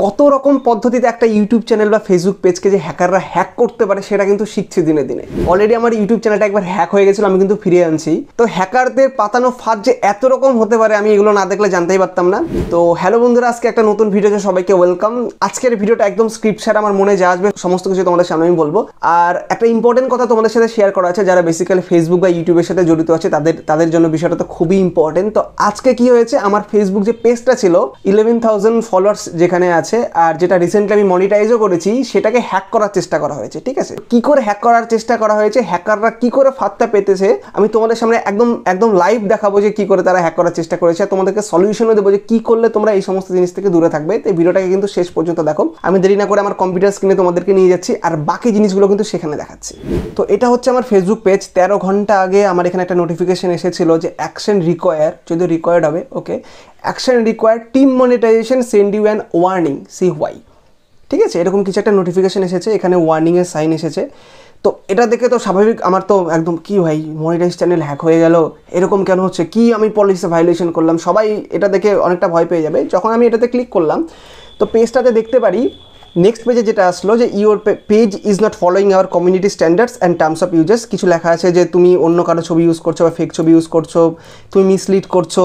কত রকম পদ্ধতিতে একটা ইউটিউব চ্যানেল বা ফেসবুক পেজকে যে হ্যাকাররা হ্যাক করতে পারে সেটা কিন্তু শিখছি দিনে দিনে। অলরেডি আমার ইউটিউব চ্যানেলটা একবার হ্যাক হয়ে গেছিল, আমি কিন্তু ফিরিয়ে আনছি। তো হ্যাকারদের পাতানো ফাঁদ যে এত রকম হতে পারে আমি এগুলো না দেখলে জানতেই পারতাম না। তো হ্যালো বন্ধুরা, আজকে একটা নতুন ভিডিওতে সবাইকে ওয়েলকাম। আজকের ভিডিওটা একদম স্ক্রিপ্ট ছাড়া আমার মনে যা আসবে সমস্ত কিছু তোমাদের সামনে আমি বলবো। আর একটা ইম্পর্টেন্ট কথা তোমাদের সাথে শেয়ার করা আছে, যারা বেসিক্যালি ফেসবুক বা ইউটিউবের সাথে জড়িত আছে তাদের জন্য বিষয়টা তো খুবই ইম্পর্টেন্ট। তো আজকে কি হয়েছে, আমার ফেসবুক যে পেজটা ছিল 11,000 ফলোয়ার্স যেখানে আছে, আর যেটা রিসেন্টলি আমি মনিটাইজও করেছি, সেটাকে হ্যাক করার চেষ্টা করা হয়েছে। ঠিক আছে, কি করে হ্যাক করার চেষ্টা করা হয়েছে, হ্যাকাররা কি করে ফাঁদটা পেতেছে, আমি তোমাদের সামনে একদম লাইভ দেখাবো যে কি করে তারা হ্যাক করার চেষ্টা করেছে। তোমাদেরকে সলিউশনও দেবো যে কি করলে তোমরা এই সমস্ত জিনিস থেকে দূরে থাকবে। তো এই ভিডিওটাকে কিন্তু শেষ পর্যন্ত দেখো। আমি দেরি না করে আমার কম্পিউটার স্ক্রিনে তোমাদেরকে নিয়ে যাচ্ছি আর বাকি জিনিসগুলো কিন্তু সেখানে দেখাচ্ছি। তো এটা হচ্ছে আমার ফেসবুক পেজ। 13 ঘন্টা আগে আমার এখানে একটা নোটিফিকেশন এসেছিল যে অ্যাকশন রিকোয়ার, যদি রিকোয়ার্ড হবে okay, action required team monetization send you an warning see why. ঠিক আছে, এরকম কিছু একটা নোটিফিকেশন এসেছে, এখানে ওয়ার্নিংয়ের সাইন এসেছে। তো এটা দেখে তো স্বাভাবিক আমার তো একদম কি ভাই, মনিটাইজ চ্যানেল হ্যাক হয়ে গেল, এরকম কেন হচ্ছে, কি আমি পলিসি ভায়োলেশন করলাম, সবাই এটা দেখে অনেকটা ভয় পেয়ে যাবে। যখন আমি এটাতে ক্লিক করলাম তো পেজটাতে দেখতে পারি, নেক্সট পেজে যেটা আসলো যে your page is not following our community standards and terms of usages. কিছু লেখা আছে যে তুমি অন্য কারো ছবি ইউজ করছো বা ফেক ছবি ইউজ করছো, তুমি মিসলিড করছো,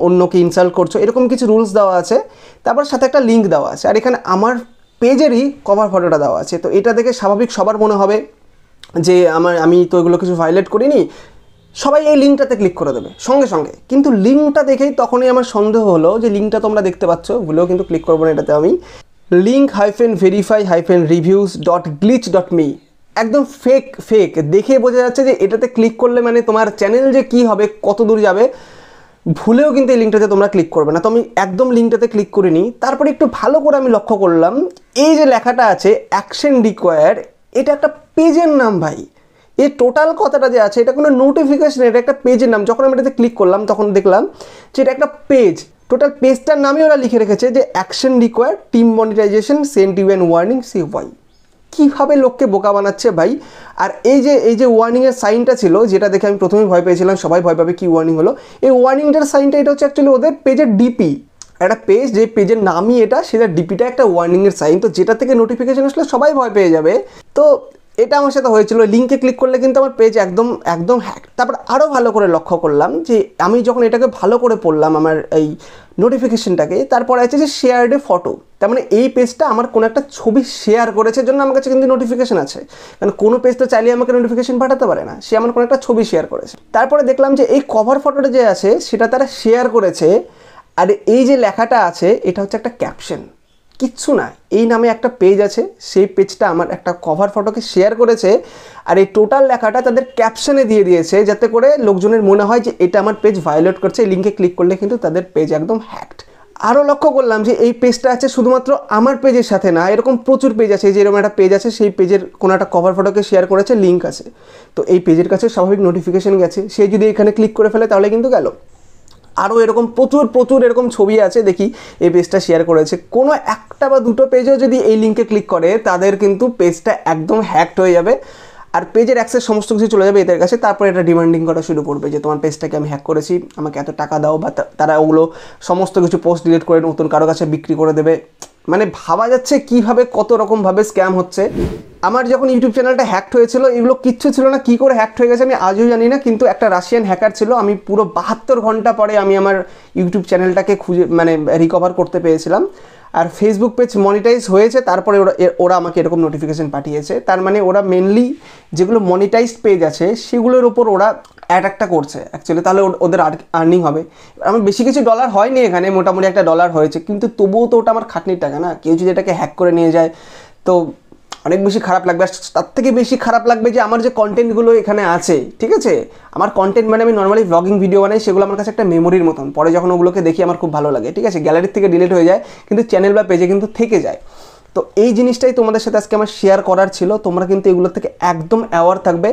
অন্যকে ইনসাল্ট করছো, এরকম কিছু রুলস দেওয়া আছে। তারপর সাথে একটা লিঙ্ক দেওয়া আছে, আর এখানে আমার পেজেরই কভার ফটোটা দেওয়া আছে। তো এটা দেখে স্বাভাবিক সবার মনে হবে যে আমি তো এগুলো কিছু ভায়োলেট করিনি, সবাই এই লিঙ্কটাতে ক্লিক করে দেবে সঙ্গে সঙ্গে। কিন্তু লিঙ্কটা দেখেই তখনই আমার সন্দেহ হলো যে লিঙ্কটা তোমরা দেখতে পাচ্ছ, ভুলেও কিন্তু ক্লিক করবো না এটাতে আমি। link-verify-reviews.glitch.me, একদম ফেক দেখে বোঝা যাচ্ছে যে এটাতে ক্লিক করলে মানে তোমার চ্যানেল যে কি হবে, কত দূর যাবে। ভুলেও কিন্তু এই লিঙ্কটাতে তোমরা ক্লিক করবে না। তো আমি একদম লিঙ্কটাতে ক্লিক করিনি। তারপরে একটু ভালো করে আমি লক্ষ্য করলাম, এই যে লেখাটা আছে অ্যাকশন রিকোয়ার্ড, এটা একটা পেজের নাম ভাই। এই টোটাল কথাটা যে আছে এটা কোনো নোটিফিকেশন, এটা একটা পেজের নাম। যখন আমি এটাতে ক্লিক করলাম তখন দেখলাম যে এটা একটা পেজ, টোটাল পেজটার নামে ওরা লিখে রেখেছে যে action required team monetization send you an warning see why. কীভাবে লোককে বোকা বানাচ্ছে ভাই। আর এই যে ওয়ার্নিংয়ের সাইনটা ছিল, যেটা দেখে আমি প্রথমেই ভয় পেয়েছিলাম, সবাই ভয় পাবে কি ওয়ার্নিং হলো, এই ওয়ার্নিংটার সাইনটা এটা হচ্ছে অ্যাকচুয়ালি ওদের পেজের ডিপি। একটা পেজ যে পেজের নামই এটা, সেটা ডিপিটা একটা ওয়ার্নিংয়ের সাইন। তো যেটা থেকে নোটিফিকেশন আসলে সবাই ভয় পেয়ে যাবে। তো এটা আমার সাথে হয়েছিল। লিঙ্কে ক্লিক করলে কিন্তু আমার পেজ একদম হ্যাক। তারপর আরও ভালো করে লক্ষ্য করলাম যে আমি যখন এটাকে ভালো করে পড়লাম আমার এই নোটিফিকেশনটাকে, তারপর আছে যে শেয়ার্ড এ ফটো। তার মানে এই পেজটা আমার কোনো একটা ছবি শেয়ার করেছে জন্য আমার কাছে কিন্তু নোটিফিকেশন আছে। কারণ কোনো পেজ তো চাইলে আমাকে নোটিফিকেশন পাঠাতে পারে না, সে আমার কোনো একটা ছবি শেয়ার করেছে। তারপরে দেখলাম যে এই কভার ফটোটা যে আছে সেটা তারা শেয়ার করেছে, আর এই যে লেখাটা আছে এটা হচ্ছে একটা ক্যাপশন, কিচ্ছু না। এই নামে একটা পেজ আছে, সেই পেজটা আমার একটা কভার ফটোকে শেয়ার করেছে, আর এই টোটাল লেখাটা তাদের ক্যাপশনে দিয়ে দিয়েছে, যাতে করে লোকজনের মনে হয় যে এটা আমার পেজ ভায়োলেট করছে। এই লিঙ্কে ক্লিক করলে কিন্তু তাদের পেজ একদম হ্যাকড। আরও লক্ষ্য করলাম যে এই পেজটা আছে শুধুমাত্র আমার পেজের সাথে না, এরকম প্রচুর পেজ আছে। যে এরকম একটা পেজ আছে, সেই পেজের কোনো একটা কভার ফটোকে শেয়ার করেছে, লিঙ্ক আছে। তো এই পেজের কাছে স্বাভাবিক নোটিফিকেশন গেছে, সে যদি এখানে ক্লিক করে ফেলে তাহলে কিন্তু গেল। আরও এরকম প্রচুর এরকম ছবি আছে, দেখি এই পেজটা শেয়ার করেছে। কোনো একটা বা দুটো পেজও যদি এই লিঙ্কে ক্লিক করে তাদের কিন্তু পেজটা একদম হ্যাকড হয়ে যাবে, আর পেজের অ্যাক্সেস সমস্ত কিছু চলে যাবে এদের কাছে। তারপরে এটা ডিমান্ডিং করা শুরু করবে যে তোমার পেজটাকে আমি হ্যাক করেছি, আমাকে এত টাকা দাও, বা তারা ওগুলো সমস্ত কিছু পোস্ট ডিলিট করে নতুন কারো কাছে বিক্রি করে দেবে। মানে ভাবা যাচ্ছে কীভাবে কত রকমভাবে স্ক্যাম হচ্ছে। আমার যখন ইউটিউব চ্যানেলটা হ্যাকড হয়েছিল এগুলো কিচ্ছু ছিল না, কী করে হ্যাকড হয়ে গেছে আমি আজও জানি না। কিন্তু একটা রাশিয়ান হ্যাকার ছিল, আমি পুরো 72 ঘন্টা পরে আমি আমার ইউটিউব চ্যানেলটাকে রিকভার করতে পেরেছিলাম। আর ফেসবুক পেজ মনিটাইজ হয়েছে, তারপরে ওরা আমাকে এরকম নোটিফিকেশান পাঠিয়েছে। তার মানে ওরা মেনলি যেগুলো মনিটাইজড পেজ আছে সেগুলোর ওপর ওরা অ্যাটাকটা করছে অ্যাকচুয়ালি, তাহলে ওদের আর্নিং হবে। আমার বেশি কিছু ডলার হয়নি এখানে, মোটামুটি একটা ডলার হয়েছে, কিন্তু তবুও তো ওটা আমার খাটনির টাকা না। কেউ যদি এটাকে হ্যাক করে নিয়ে যায় তো অনেক বেশি খারাপ লাগবে। আর তার থেকে বেশি খারাপ লাগবে যে আমার যে কন্টেন্টগুলো এখানে আছে, ঠিক আছে, আমার কন্টেন্ট মানে আমি নর্মালি ব্লগিং ভিডিও বানাই, সেগুলো আমার কাছে একটা মেমোরির মতন। পরে যখন ওগুলোকে দেখি আমার খুব ভালো লাগে, ঠিক আছে, গ্যালারির থেকে ডিলিট হয়ে যায় কিন্তু চ্যানেল বা পেজে কিন্তু থেকে যায়। তো এই জিনিসটাই তোমাদের সাথে আজকে আমার শেয়ার করার ছিল। তোমরা কিন্তু এগুলো থেকে একদম অ্যাওয়ার থাকবে,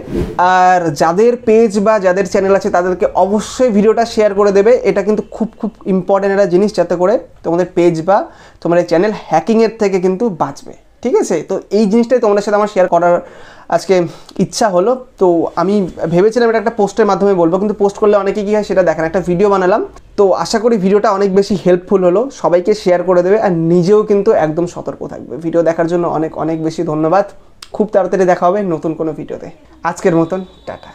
আর যাদের পেজ বা যাদের চ্যানেল আছে তাদেরকে অবশ্যই ভিডিওটা শেয়ার করে দেবে। এটা কিন্তু খুব ইম্পর্টেন্ট একটা জিনিস, যাতে করে তোমাদের পেজ বা তোমাদের চ্যানেল হ্যাকিংয়ের থেকে কিন্তু বাঁচবে। ঠিক আছে, তো এই জিনিসটাই তোমাদের সাথে আমার শেয়ার করার আজকে ইচ্ছা হলো, তো আমি ভেবেছিলাম এটা একটা পোস্টের মাধ্যমে বলবো, কিন্তু পোস্ট করলে অনেকে কী হয় সেটা দেখেন, একটা ভিডিও বানালাম। তো আশা করি ভিডিওটা অনেক বেশি হেল্পফুল হলো, সবাইকে শেয়ার করে দেবে আর নিজেও কিন্তু একদম সতর্ক থাকবে। ভিডিও দেখার জন্য অনেক অনেক বেশি ধন্যবাদ। খুব তাড়াতাড়ি দেখা হবে নতুন কোনো ভিডিওতে। আজকের মতন টাটা।